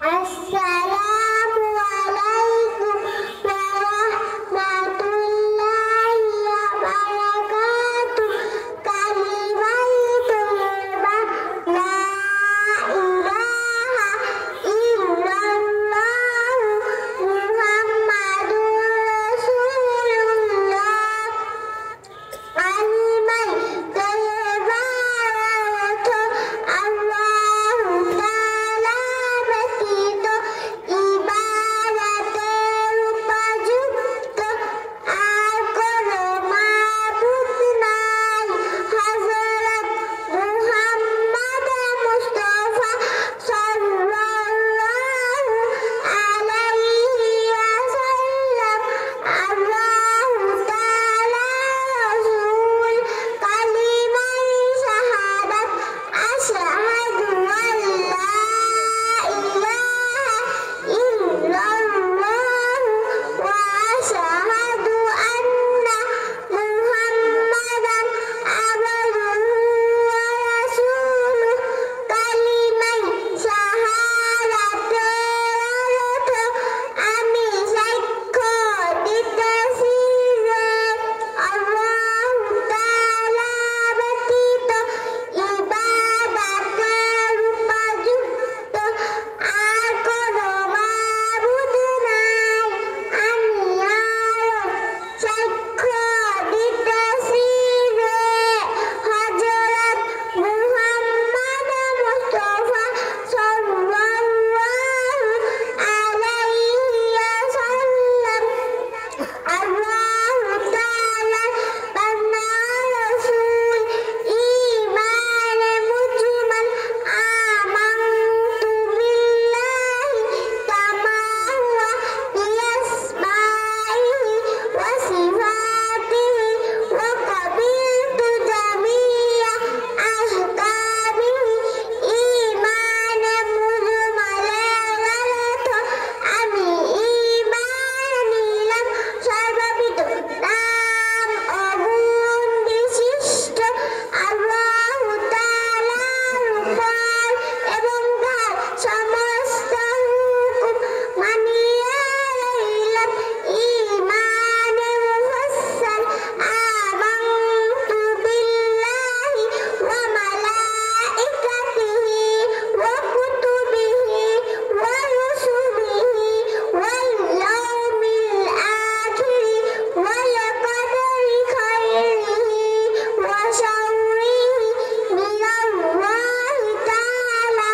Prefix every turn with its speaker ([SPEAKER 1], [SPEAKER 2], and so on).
[SPEAKER 1] Assalamualaikum warahmatullahi wabarakatuh. Kalimatul la ilaha illallah Muhammadur Rasulullah. Kalimai thayyibatu Allahu Ta'ala betito ibadate rupajukto akono mabudnai Hazrat Muhammad Mustafa sallallahu alaihi wasallam. Allahu Ta'ala Rasul kalimai syahadat asyhadu an la ilaha illallah wa asyhadu anna Muhammadan abduhu wa rasuluh. Kalimai syahadat terlalu ami saiko ditesire Allahu Ta'ala betito ibadate rupajukto akono mabudnai aniaro saiko ditesire Hazrat Muhammad Mustafa sallallahu alaihi wasallam. Allahu Ta'ala bana Rasul imane mujmal amantu billahi kama huwa biyasma'ihi wa sifatihi wa qabiltu jami'a ahkamihi imane mujmal lalato ami imanilam সর্ববিধ নাম অগুণ বিশিষ্ট আল্লাহু তাআলার উপর এবং তার সমস্ত হুকুম মানিয়া রইলাম। ঈমানে মুফাসসাল আমানতু বিল্লাহি ওয়া মালাইকাতিহি ওয়া কুতুবিহি ওয়া রুসুলিহি ওয়াল ইয়াউমিল আখিরি ওয়াল কদরি খাইরিহি ওয়া শাররিহি মিনাল্লাহি তাআলা।